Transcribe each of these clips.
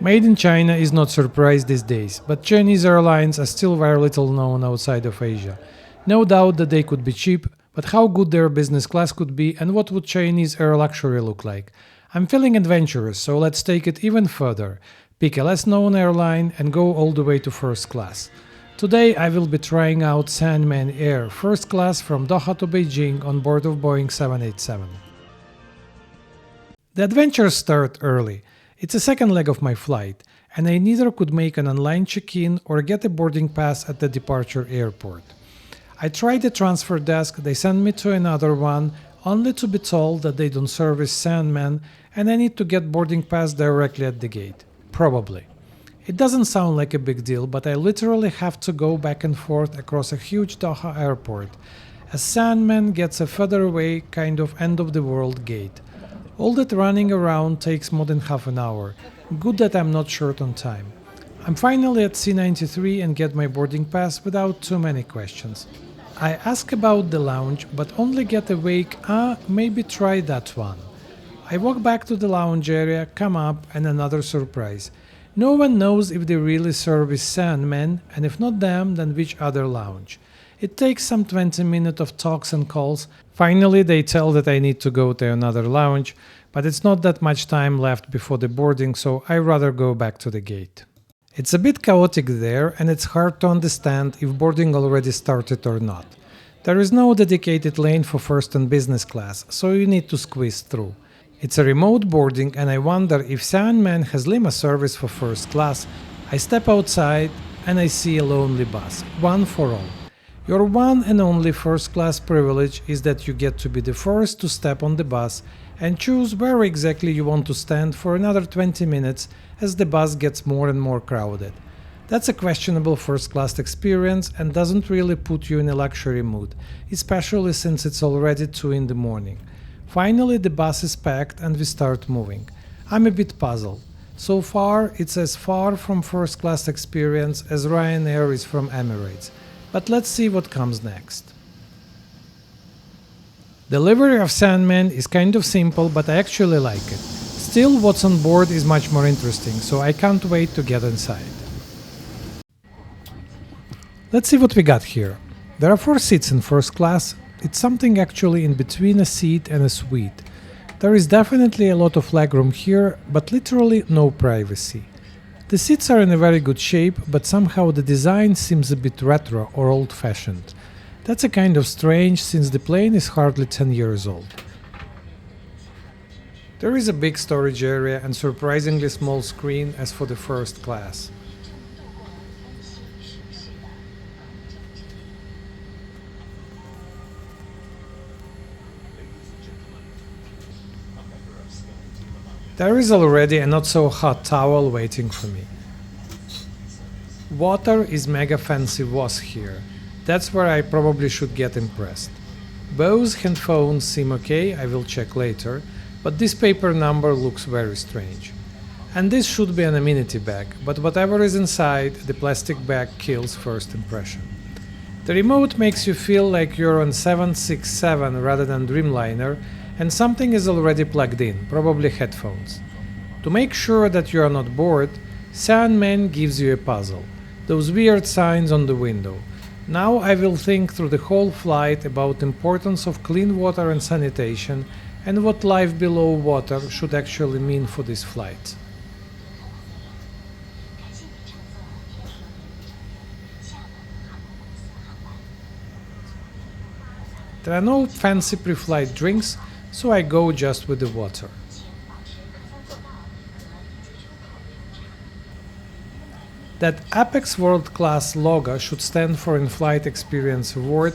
Made in China is not surprise these days, but Chinese airlines are still very little known outside of Asia. No doubt that they could be cheap, but how good their business class could be and what would Chinese air luxury look like? I'm feeling adventurous, so let's take it even further. Pick a less known airline and go all the way to first class. Today I will be trying out Xiamen Air first class from Doha to Beijing on board of Boeing 787. The adventures start early. It's the second leg of my flight, and I neither could make an online check-in or get a boarding pass at the departure airport. I tried the transfer desk, they sent me to another one, only to be told that they don't service Xiamen and I need to get boarding pass directly at the gate. Probably. It doesn't sound like a big deal, but I literally have to go back and forth across a huge Doha airport, as Xiamen gets a further away, kind of end-of-the-world gate. All that running around takes more than half an hour. Good that I'm not short on time. I'm finally at C93 and get my boarding pass without too many questions. I ask about the lounge, but only get a vague, maybe try that one. I walk back to the lounge area, come up, and another surprise. No one knows if they really service Xiamen, and if not them, then which other lounge. It takes some 20 minutes of talks and calls. Finally, they tell that I need to go to another lounge, but it's not that much time left before the boarding, so I rather go back to the gate. It's a bit chaotic there, and it's hard to understand if boarding already started or not. There is no dedicated lane for first and business class, so you need to squeeze through. It's a remote boarding, and I wonder if Xiamen has limo service for first class. I step outside and I see a lonely bus, one for all. Your one and only first class privilege is that you get to be the first to step on the bus and choose where exactly you want to stand for another 20 minutes as the bus gets more and more crowded. That's a questionable first class experience and doesn't really put you in a luxury mood, especially since it's already 2 in the morning. Finally, the bus is packed and we start moving. I'm a bit puzzled. So far, it's as far from first class experience as Ryanair is from Emirates. But let's see what comes next. Delivery of Xiamen is kind of simple, but I actually like it. Still, what's on board is much more interesting, so I can't wait to get inside. Let's see what we got here. There are 4 seats in first class. It's something actually in between a seat and a suite. There is definitely a lot of legroom here, but literally no privacy. The seats are in a very good shape, but somehow the design seems a bit retro or old-fashioned. That's a kind of strange since the plane is hardly 10 years old. There is a big storage area and surprisingly small screen as for the first class. There is already a not so hot towel waiting for me. Water is mega fancy was here. That's where I probably should get impressed. Bose headphones seem okay, I will check later, but this paper number looks very strange. And this should be an amenity bag, but whatever is inside, the plastic bag kills first impression. The remote makes you feel like you're on 767 rather than Dreamliner, and something is already plugged in, probably headphones. To make sure that you are not bored, Xiamen gives you a puzzle, those weird signs on the window. Now I will think through the whole flight about the importance of clean water and sanitation and what life below water should actually mean for this flight. There are no fancy pre-flight drinks, so I go just with the water. That Apex World Class logo should stand for In-Flight Experience Award,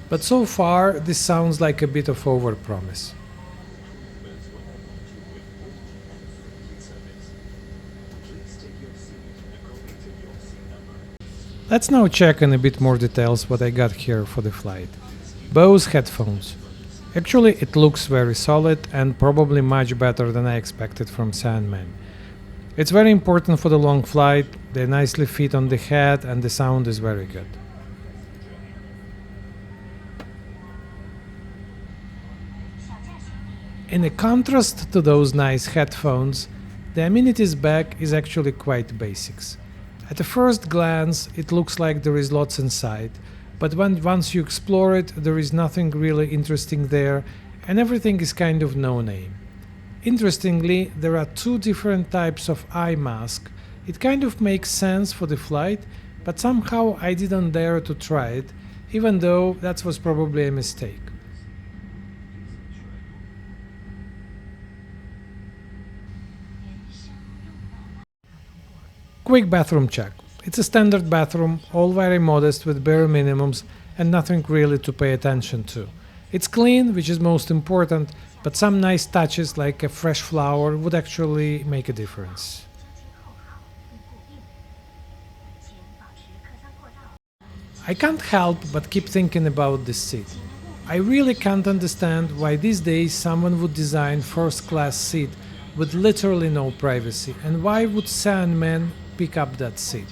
but so far this sounds like a bit of overpromise. Let's now check in a bit more details what I got here for the flight. Bose headphones. Actually, it looks very solid and probably much better than I expected from Xiamen. It's very important for the long flight, they nicely fit on the head and the sound is very good. In a contrast to those nice headphones, The amenities bag is actually quite basics. At a first glance, it looks like there is lots inside, but once you explore it, there is nothing really interesting there, and everything is kind of no-name. Interestingly, there are two different types of eye mask. It kind of makes sense for the flight, but somehow I didn't dare to try it, even though that was probably a mistake. Quick bathroom check. It's a standard bathroom, all very modest with bare minimums and nothing really to pay attention to. It's clean, which is most important, but some nice touches like a fresh flower would actually make a difference. I can't help but keep thinking about this seat. I really can't understand why these days someone would design first-class seat with literally no privacy, and why would Xiamen pick up that seat?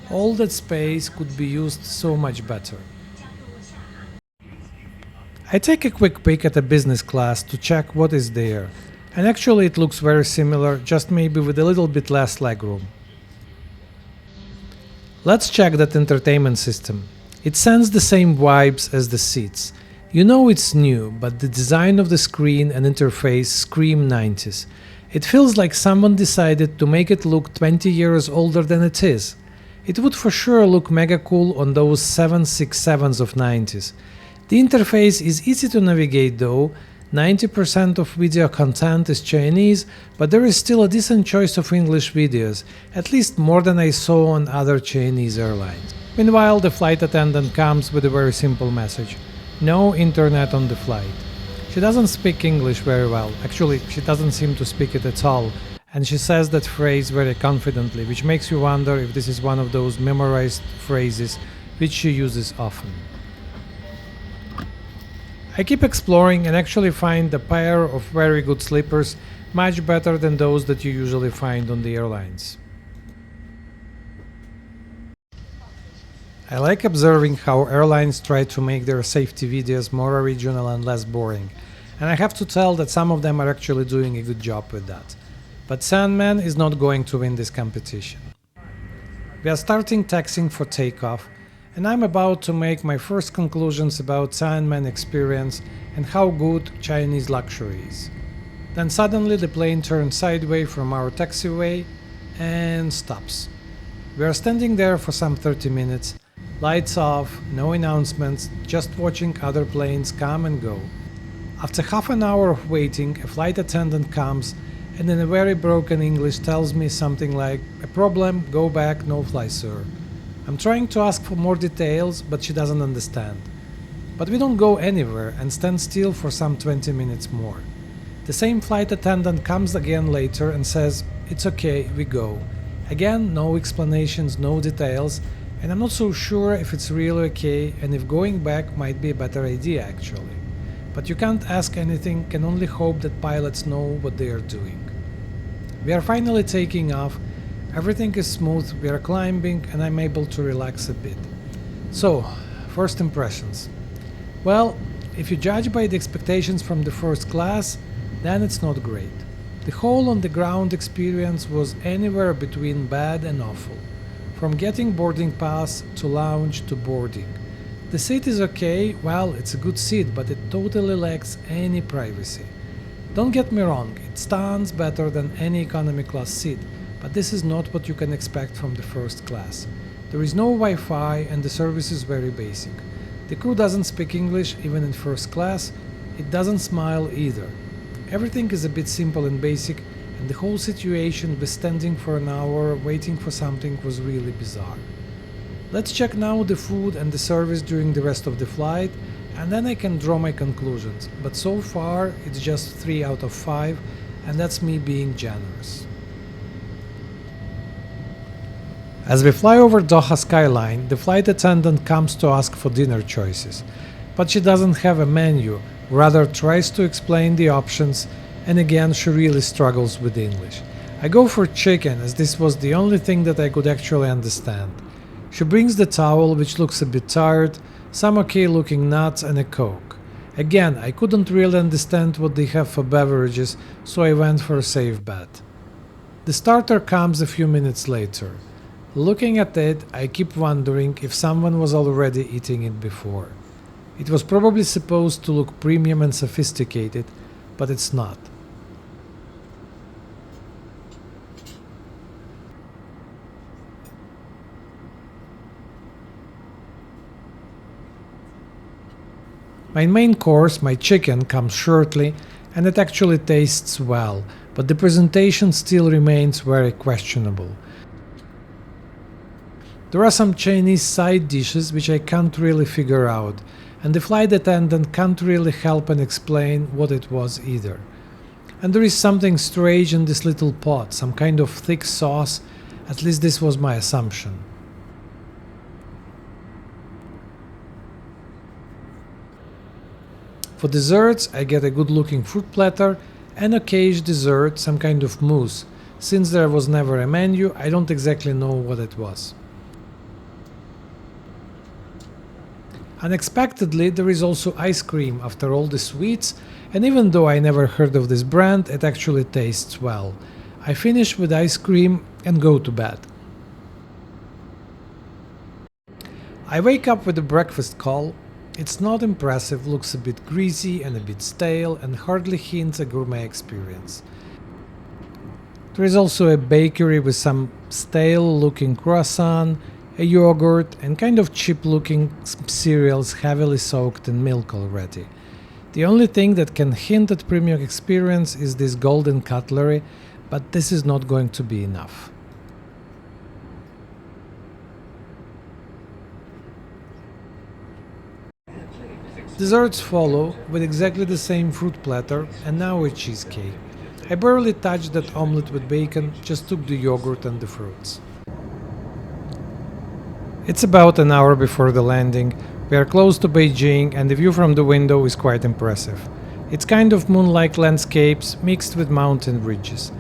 All that space could be used so much better. I take a quick peek at a business class to check what is there, and actually it looks very similar, just maybe with a little bit less legroom. Let's check that entertainment system. It sends the same vibes as the seats. You know it's new, but the design of the screen and interface scream 90s. It feels like someone decided to make it look 20 years older than it is. It would for sure look mega cool on those 767s of 90s. The interface is easy to navigate though. 90% of video content is Chinese, but there is still a decent choice of English videos, at least more than I saw on other Chinese airlines. Meanwhile, the flight attendant comes with a very simple message: no internet on the flight. She doesn't speak English very well, actually she doesn't seem to speak it at all, and she says that phrase very confidently, which makes you wonder if this is one of those memorized phrases which she uses often. I keep exploring and actually find a pair of very good slippers, much better than those that you usually find on the airlines. I like observing how airlines try to make their safety videos more original and less boring, and I have to tell that some of them are actually doing a good job with that. But Xiamen is not going to win this competition. We are starting taxiing for takeoff, and I'm about to make my first conclusions about Xiamen experience and how good Chinese luxury is. Then suddenly the plane turns sideways from our taxiway and stops. We are standing there for some 30 minutes, lights off, no announcements, just watching other planes come and go. After half an hour of waiting, a flight attendant comes and in a very broken English tells me something like, "A problem, go back, no fly sir." I'm trying to ask for more details, but she doesn't understand. But we don't go anywhere and stand still for some 20 minutes more. The same flight attendant comes again later and says, "It's okay, we go." Again, no explanations, no details, and I'm not so sure if it's really okay and if going back might be a better idea actually. But you can't ask anything, can only hope that pilots know what they are doing. We are finally taking off. Everything is smooth, we are climbing, and I'm able to relax a bit. So, first impressions. Well, if you judge by the expectations from the first class, then it's not great. The whole on-the-ground experience was anywhere between bad and awful. From getting boarding pass to lounge to boarding. The seat is okay, well, it's a good seat, but it totally lacks any privacy. Don't get me wrong, it stands better than any economy class seat, but this is not what you can expect from the first class. There is no Wi-Fi and the service is very basic. The crew doesn't speak English even in first class, it doesn't smile either. Everything is a bit simple and basic, and the whole situation with standing for an hour waiting for something was really bizarre. Let's check now the food and the service during the rest of the flight, and then I can draw my conclusions, but so far it's just 3 out of 5, and that's me being generous. As we fly over Doha skyline, the flight attendant comes to ask for dinner choices, but she doesn't have a menu, rather tries to explain the options, and again she really struggles with English. I go for chicken as this was the only thing that I could actually understand. She brings the towel, which looks a bit tired, some okay looking nuts and a Coke. Again, I couldn't really understand what they have for beverages, so I went for a safe bet. The starter comes a few minutes later. Looking at it, I keep wondering if someone was already eating it before. It was probably supposed to look premium and sophisticated, but it's not. My main course, my chicken, comes shortly, and it actually tastes well, but the presentation still remains very questionable. There are some Chinese side dishes which I can't really figure out, and the flight attendant can't really help and explain what it was either. And there is something strange in this little pot, some kind of thick sauce, at least this was my assumption. For desserts, I get a good looking fruit platter and occasional dessert, some kind of mousse. Since there was never a menu, I don't exactly know what it was. Unexpectedly, there is also ice cream after all the sweets, and even though I never heard of this brand, it actually tastes well. I finish with ice cream and go to bed. I wake up with a breakfast call. It's not impressive, looks a bit greasy and a bit stale, and hardly hints a gourmet experience. There is also a bakery with some stale looking croissant, a yogurt, and kind of cheap looking cereals heavily soaked in milk already. The only thing that can hint at premium experience is this golden cutlery, but this is not going to be enough. Desserts follow, with exactly the same fruit platter, and now a cheesecake. I barely touched that omelette with bacon, just took the yogurt and the fruits. It's about an hour before the landing. We are close to Beijing and the view from the window is quite impressive. It's kind of moon-like landscapes mixed with mountain ridges.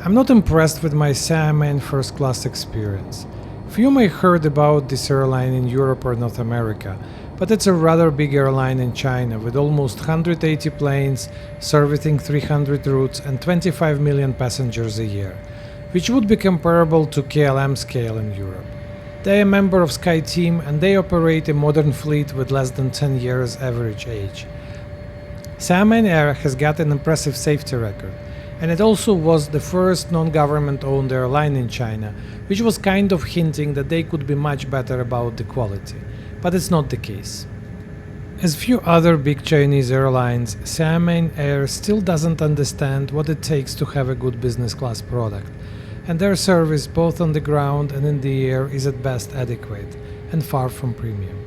I'm not impressed with my Xiamen first class experience. Few may heard about this airline in Europe or North America, but it's a rather big airline in China with almost 180 planes, servicing 300 routes and 25 million passengers a year, which would be comparable to KLM scale in Europe. They are a member of SkyTeam and they operate a modern fleet with less than 10 years average age. Xiamen Air has got an impressive safety record, and it also was the first non-government owned airline in China, which was kind of hinting that they could be much better about the quality. But it's not the case. As few other big Chinese airlines, Xiamen Air still doesn't understand what it takes to have a good business class product, and their service both on the ground and in the air is at best adequate and far from premium.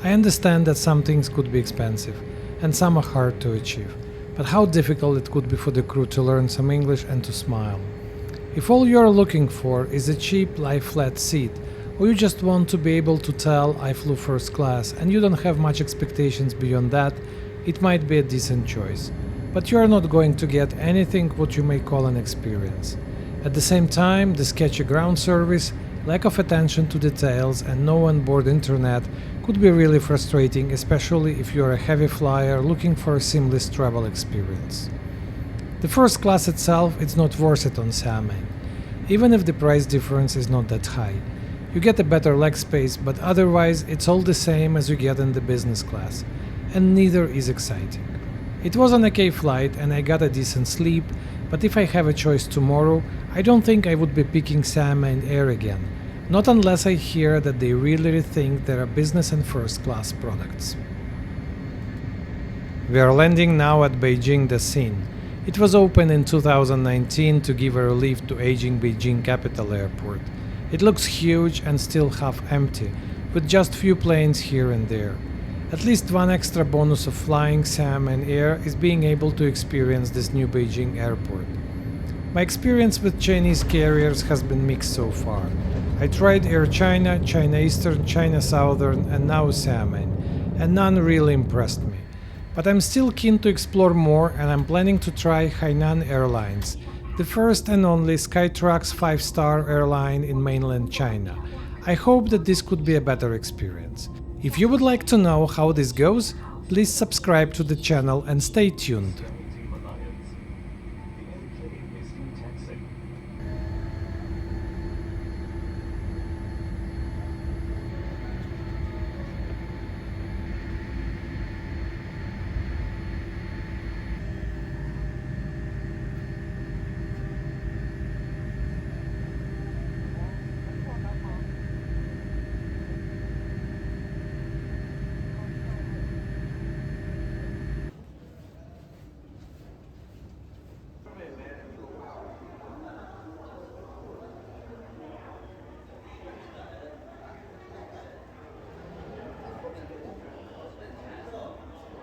I understand that some things could be expensive and some are hard to achieve, but how difficult it could be for the crew to learn some English and to smile. If all you are looking for is a cheap lie-flat seat, or you just want to be able to tell I flew first class and you don't have much expectations beyond that, it might be a decent choice. But you are not going to get anything what you may call an experience. At the same time, the sketchy ground service, lack of attention to details and no onboard internet could be really frustrating, especially if you are a heavy flyer looking for a seamless travel experience. The first class itself is not worth it on Xiamen, even if the price difference is not that high. You get a better leg space, but otherwise it's all the same as you get in the business class, and neither is exciting. It was an okay flight and I got a decent sleep, but if I have a choice tomorrow, I don't think I would be picking Xiamen Air again, not unless I hear that they really rethink their business and first class products. We are landing now at Beijing the Scene. It was opened in 2019 to give a relief to aging Beijing capital airport. It looks huge and still half empty, with just few planes here and there. At least one extra bonus of flying Xiamen Air is being able to experience this new Beijing airport. My experience with Chinese carriers has been mixed so far. I tried Air China, China Eastern, China Southern and now Xiamen, and none really impressed me. But I'm still keen to explore more and I'm planning to try Hainan Airlines, the first and only Skytrax 5-star airline in mainland China. I hope that this could be a better experience. If you would like to know how this goes, please subscribe to the channel and stay tuned.